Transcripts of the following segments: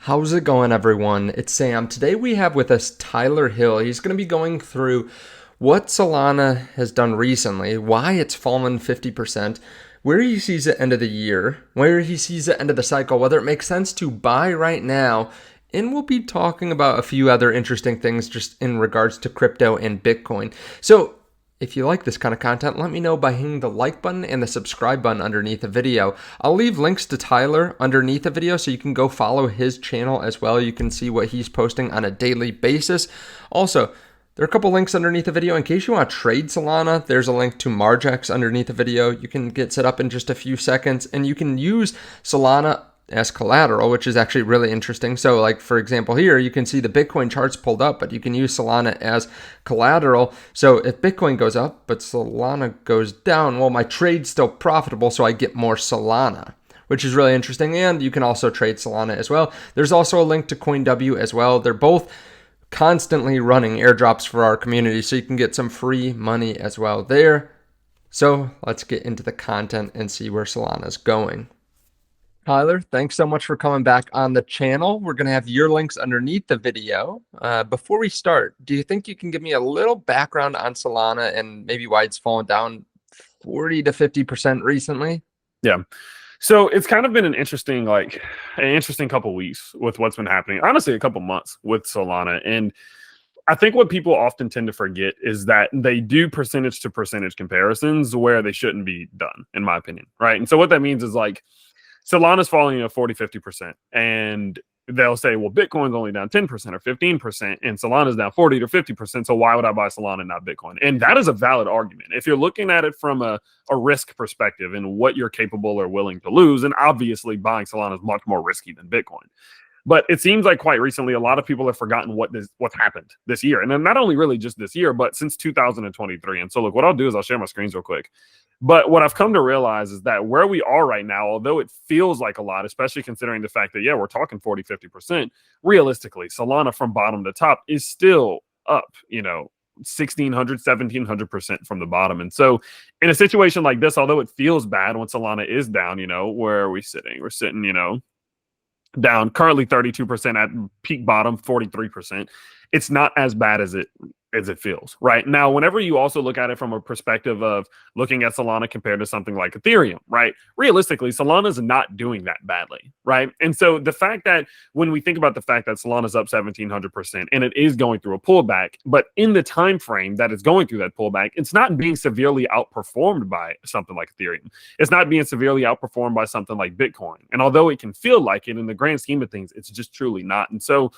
How's it going, everyone? It's Sam. Today we have with us Tyler Hill. He's going to be going through what Solana has done recently, why it's fallen 50%, where he sees it end of the year, where he sees it end of the cycle, whether it makes sense to buy right now, and we'll be talking about a few other interesting things just in regards to crypto and Bitcoin. So if you like this kind of content, let me know by hitting the like button and the subscribe button underneath the video. I'll leave links to Tyler underneath the video so you can go follow his channel as well. You can see what he's posting on a daily basis. Also, there are a couple links underneath the video. In case you want to trade Solana, there's a link to Margex underneath the video. You can get set up in just a few seconds, and you can use Solana as collateral, which is actually really interesting. So like, for example, here you can see the Bitcoin charts pulled up, but you can use Solana as collateral. So if Bitcoin goes up, but Solana goes down, well, my trade's still profitable, so I get more Solana, which is really interesting. And you can also trade Solana as well. There's also a link to CoinW as well. They're both constantly running airdrops for our community, so you can get some free money as well there. So let's get into the content and see where Solana's going. Tyler, thanks so much for coming back on the channel. We're going to have your links underneath the video. Before we start, do you think you can give me a little background on Solana and maybe why it's fallen down 40 to 50% recently? Yeah. So it's kind of been an interesting couple weeks with what's been happening. Honestly, a couple months with Solana. And I think what people often tend to forget is that they do percentage to percentage comparisons where they shouldn't be done, in my opinion. Right. And so what that means is like, Solana's falling 40, 50%. And they'll say, well, Bitcoin's only down 10% or 15%, and Solana's down 40 to 50%. So why would I buy Solana and not Bitcoin? And that is a valid argument. If you're looking at it from a risk perspective and what you're capable or willing to lose, and obviously buying Solana is much more risky than Bitcoin. But it seems like quite recently, a lot of people have forgotten what's happened this year. And then not only really just this year, but since 2023. And so look, what I'll do is I'll share my screens real quick. But what I've come to realize is that where we are right now, although it feels like a lot, especially considering the fact that, yeah, we're talking 40, 50%, realistically, Solana from bottom to top is still up, 1,600, 1,700% from the bottom. And so in a situation like this, although it feels bad when Solana is down, where are we sitting? We're sitting, down currently 32% at peak bottom, 43%. It's not as bad as it feels right now. Whenever you also look at it from a perspective of looking at Solana compared to something like Ethereum, right? Realistically, Solana is not doing that badly, right? And so the fact that when we think about the fact that Solana is up 1,700% and it is going through a pullback, but in the time frame that it's going through that pullback, it's not being severely outperformed by something like Ethereum. It's not being severely outperformed by something like Bitcoin. And although it can feel like it in the grand scheme of things, it's just truly not. And so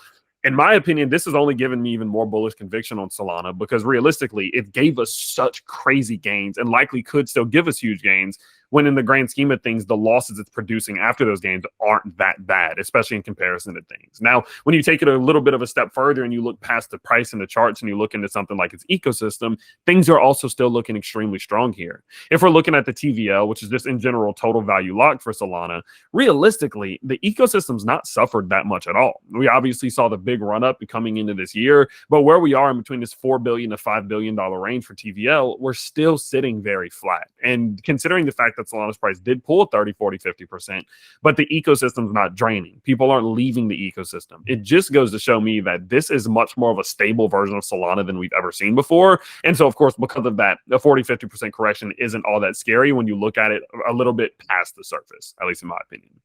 in my opinion, this has only given me even more bullish conviction on Solana because realistically, it gave us such crazy gains and likely could still give us huge gains when in the grand scheme of things, the losses it's producing after those gains aren't that bad, especially in comparison to things. Now, when you take it a little bit of a step further and you look past the price and the charts and you look into something like its ecosystem, things are also still looking extremely strong here. If we're looking at the TVL, which is just in general total value locked for Solana, realistically, the ecosystem's not suffered that much at all. We obviously saw the big run up coming into this year, but where we are in between this $4 billion to $5 billion range for TVL, we're still sitting very flat. And considering the fact that Solana's price did pull 30, 40, 50%, but the ecosystem's not draining. People aren't leaving the ecosystem. It just goes to show me that this is much more of a stable version of Solana than we've ever seen before. And so, of course, because of that, the 40, 50% correction isn't all that scary when you look at it a little bit past the surface, at least in my opinion.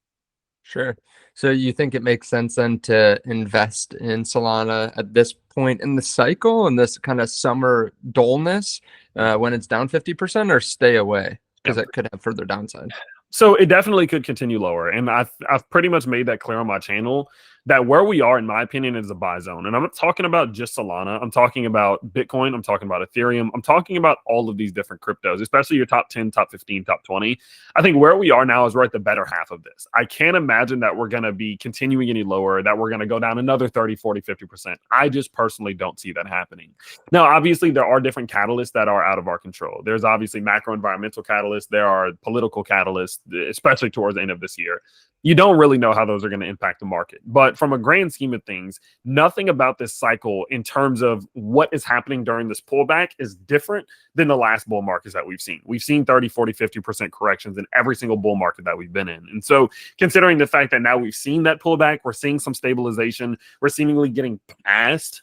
Sure. So you think it makes sense then to invest in Solana at this point in the cycle and this kind of summer dullness when it's down 50%, or stay away? Because it could have further downside. So it definitely could continue lower. And I've pretty much made that clear on my channel that where we are, in my opinion, is a buy zone. And I'm not talking about just Solana. I'm talking about Bitcoin. I'm talking about Ethereum. I'm talking about all of these different cryptos, especially your top 10, top 15, top 20. I think where we are now is we're at the better half of this. I can't imagine that we're going to be continuing any lower, that we're going to go down another 30, 40, 50%. I just personally don't see that happening. Now, obviously, there are different catalysts that are out of our control. There's obviously macro environmental catalysts. There are political catalysts. especially towards the end of this year. You don't really know how those are going to impact the market. But from a grand scheme of things, nothing about this cycle in terms of what is happening during this pullback is different than the last bull markets that we've seen. We've seen 30, 40, 50% corrections in every single bull market that we've been in. And so considering the fact that now we've seen that pullback, we're seeing some stabilization, we're seemingly getting past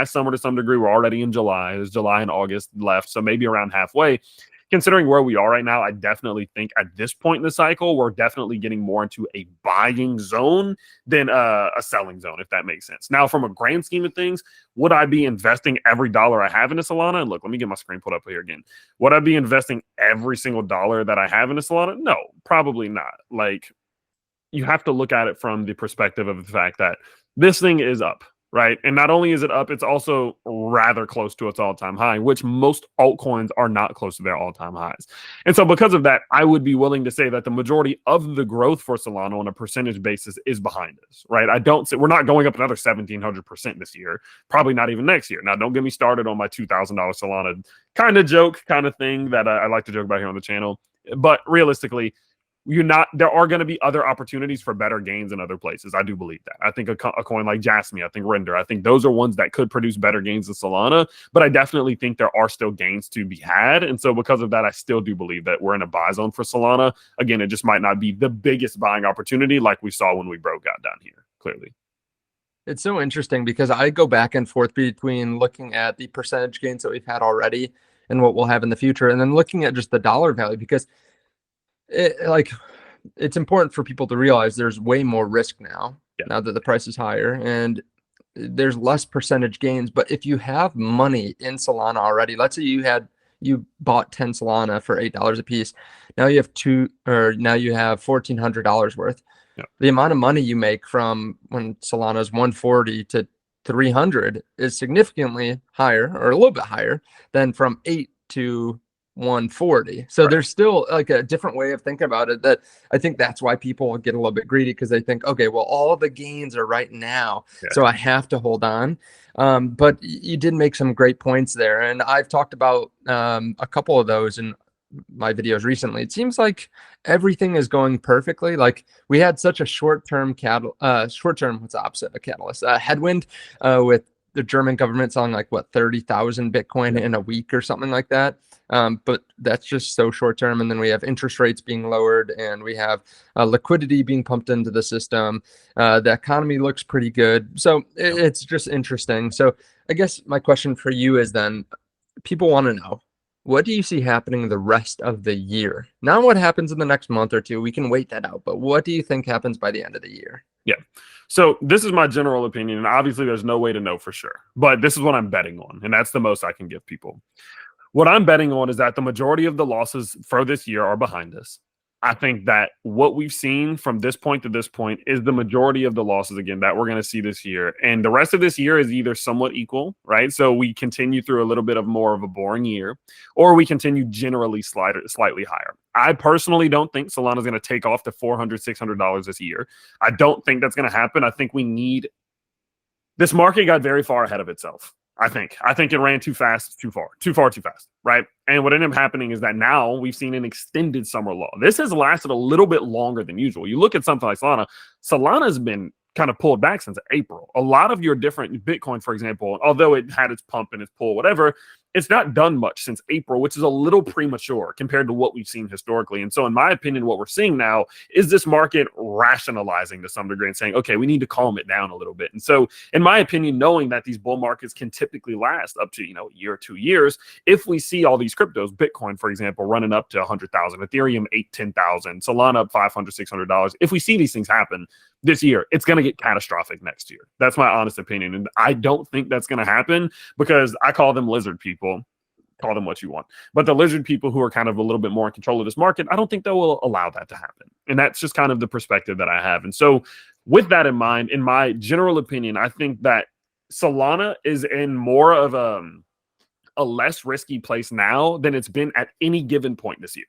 summer to some degree. We're already in July. There's July and August left, so maybe around halfway. Considering where we are right now, I definitely think at this point in the cycle, we're definitely getting more into a buying zone than a selling zone, if that makes sense. Now, from a grand scheme of things, would I be investing every dollar I have into Solana? And look, let me get my screen pulled up here again. Would I be investing every single dollar that I have into Solana? No, probably not. Like, you have to look at it from the perspective of the fact that this thing is up. Right. And not only is it up, it's also rather close to its all-time high, which most altcoins are not close to their all-time highs. And so because of that, I would be willing to say that the majority of the growth for Solana on a percentage basis is behind us. Right. We're not going up another 1,700% this year, probably not even next year. Now, don't get me started on my $2,000 Solana kind of joke kind of thing that I like to joke about here on the channel. But realistically, there are going to be other opportunities for better gains in other places. I do believe that. I think a coin like Jasmine, I think Render, I think those are ones that could produce better gains than Solana, but I definitely think there are still gains to be had. And so because of that, I still do believe that we're in a buy zone for Solana. Again, it just might not be the biggest buying opportunity like we saw when we got down here, clearly. It's so interesting because I go back and forth between looking at the percentage gains that we've had already and what we'll have in the future, and then looking at just the dollar value, because it's important for people to realize there's way more risk now, now that the price is higher, and there's less percentage gains. But if you have money in Solana already, let's say you bought 10 Solana for $8 a piece. Now you have $1,400 worth. Yep. The amount of money you make from when Solana is 140 to 300 is significantly higher, or a little bit higher, than from 8 to 140. So there's still like a different way of thinking about it, that I think that's why people get a little bit greedy, because they think, okay, well, all the gains are right now, so I have to hold on. But you did make some great points there, and I've talked about a couple of those in my videos recently. It seems like everything is going perfectly. Like, we had such a short-term what's the opposite of a catalyst? Headwind with the German government selling like 30,000 Bitcoin in a week or something like that. But that's just so short term. And then we have interest rates being lowered, and we have liquidity being pumped into the system. The economy looks pretty good. So it's just interesting. So I guess my question for you is then, people want to know, what do you see happening the rest of the year? Not what happens in the next month or two. We can wait that out. But what do you think happens by the end of the year? Yeah. So this is my general opinion. And obviously there's no way to know for sure. But this is what I'm betting on. And that's the most I can give people. What I'm betting on is that the majority of the losses for this year are behind us. I think that what we've seen from this point to this point is the majority of the losses, again, that we're going to see this year. And the rest of this year is either somewhat equal, right? So we continue through a little bit of more of a boring year, or we continue generally slightly higher. I personally don't think Solana is going to take off to $400, $600 this year. I don't think that's going to happen. I think this market got very far ahead of itself. I think it ran too fast, too far, too fast, right? And what ended up happening is that now we've seen an extended summer lull. This has lasted a little bit longer than usual. You look at something like Solana has been kind of pulled back since April. A lot of your different Bitcoin, for example, although it had its pump and its pull, whatever, it's not done much since April, which is a little premature compared to what we've seen historically. And so in my opinion, what we're seeing now is this market rationalizing to some degree and saying, okay, we need to calm it down a little bit. And so in my opinion, knowing that these bull markets can typically last up to, a year or 2 years, if we see all these cryptos, Bitcoin, for example, running up to 100,000, Ethereum, 10,000, Solana up $500, $600, if we see these things happen this year, it's going to get catastrophic next year. That's my honest opinion. And I don't think that's going to happen, because I call them lizard people. Call them what you want. But the lizard people who are kind of a little bit more in control of this market, I don't think they will allow that to happen. And that's just kind of the perspective that I have. And so with that in mind, in my general opinion, I think that Solana is in more of a less risky place now than it's been at any given point this year.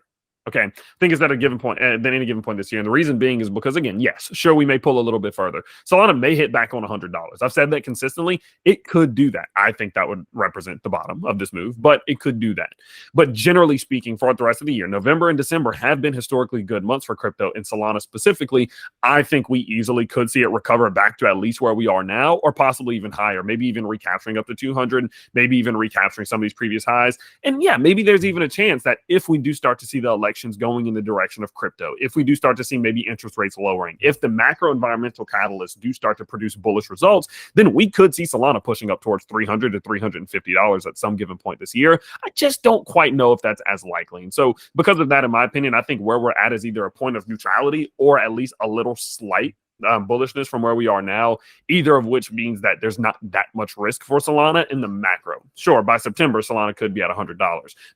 Okay, I think it's at a given point, than any given point this year. And the reason being is because, again, yes, sure, we may pull a little bit further. Solana may hit back on $100. I've said that consistently. It could do that. I think that would represent the bottom of this move, but it could do that. But generally speaking, for the rest of the year, November and December have been historically good months for crypto, and Solana specifically. I think we easily could see it recover back to at least where we are now, or possibly even higher, maybe even recapturing up to 200, maybe even recapturing some of these previous highs. And yeah, maybe there's even a chance that if we do start to see the elections going in the direction of crypto, if we do start to see maybe interest rates lowering, if the macro environmental catalysts do start to produce bullish results, then we could see Solana pushing up towards $300 to $350 at some given point this year. I just don't quite know if that's as likely. And so because of that, in my opinion, I think where we're at is either a point of neutrality or at least a little slight bullishness from where we are now, either of which means that there's not that much risk for Solana in the macro. Sure, by September, Solana could be at $100.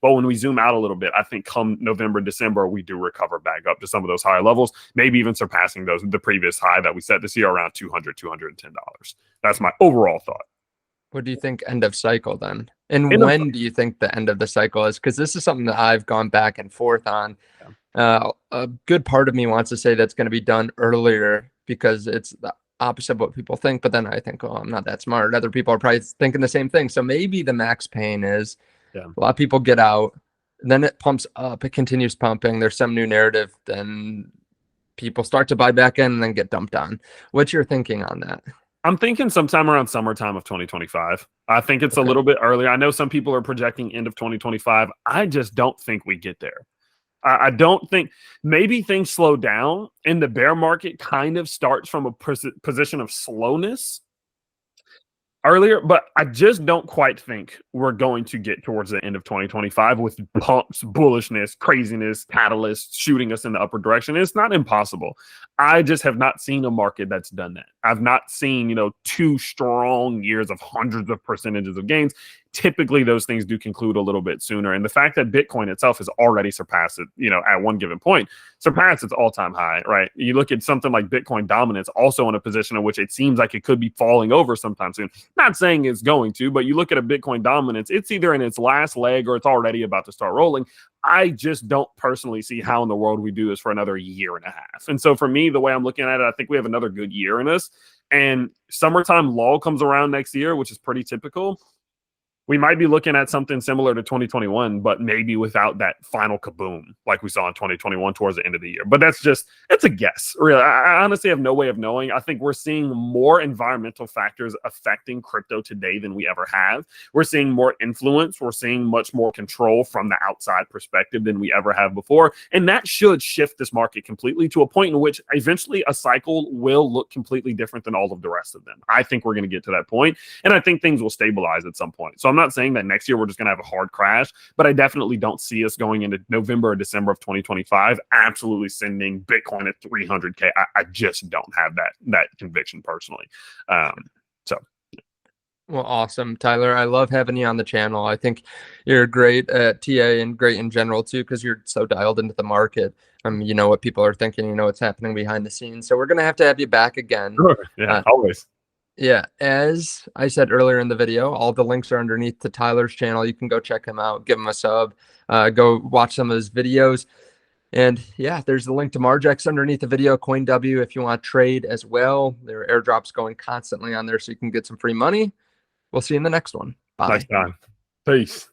But when we zoom out a little bit, I think come November, December, we do recover back up to some of those higher levels, maybe even surpassing the previous high that we set this year around $200, $210. That's my overall thought. What do you think end of cycle then? And when do you think the end of the cycle is? Because this is something that I've gone back and forth on. A good part of me wants to say that's going to be done earlier because it's the opposite of what people think. But then I think, oh, I'm not that smart. Other people are probably thinking the same thing. So maybe the max pain is a lot of people get out, and then it pumps up. It continues pumping. There's some new narrative. Then people start to buy back in and then get dumped on. What's your thinking on that? I'm thinking sometime around summertime of 2025. I think it's a little bit earlier. I know some people are projecting end of 2025. I just don't think we get there. I don't think, maybe things slow down and the bear market kind of starts from a position of slowness earlier, but I just don't quite think we're going to get towards the end of 2025 with pumps, bullishness, craziness, catalysts shooting us in the upward direction. It's not impossible. I just have not seen a market that's done that. I've not seen, 2 strong years of hundreds of percentages of gains. Typically, those things do conclude a little bit sooner. And the fact that Bitcoin itself has already surpassed it, at one given point, surpassed its all-time high, right? You look at something like Bitcoin dominance, also in a position in which it seems like it could be falling over sometime soon. Not saying it's going to, but you look at a Bitcoin dominance, it's either in its last leg or it's already about to start rolling. I just don't personally see how in the world we do this for another year and a half. And so for me, the way I'm looking at it, I think we have another good year in us. And summertime lull comes around next year, which is pretty typical. We might be looking at something similar to 2021, but maybe without that final kaboom like we saw in 2021 towards the end of the year. But it's a guess. Really, I honestly have no way of knowing. I think we're seeing more environmental factors affecting crypto today than we ever have. We're seeing more influence. We're seeing much more control from the outside perspective than we ever have before. And that should shift this market completely to a point in which eventually a cycle will look completely different than all of the rest of them. I think we're going to get to that point, and I think things will stabilize at some point. So I'm not saying that next year we're just going to have a hard crash, but I definitely don't see us going into November or December of 2025 absolutely sending Bitcoin at 300K. I just don't have that conviction personally. Well, awesome, Tyler. I love having you on the channel. I think you're great at TA and great in general too, because you're so dialed into the market. You know what people are thinking, you know what's happening behind the scenes. So we're going to have you back again. Sure. Yeah, always. Yeah, as I said earlier in the video, all the links are underneath to Tyler's channel. You can go check him out, give him a sub, go watch some of his videos. And yeah, there's the link to Margex underneath the video, CoinW, if you want to trade as well. There are airdrops going constantly on there so you can get some free money. We'll see you in the next one. Bye. Next time. Peace.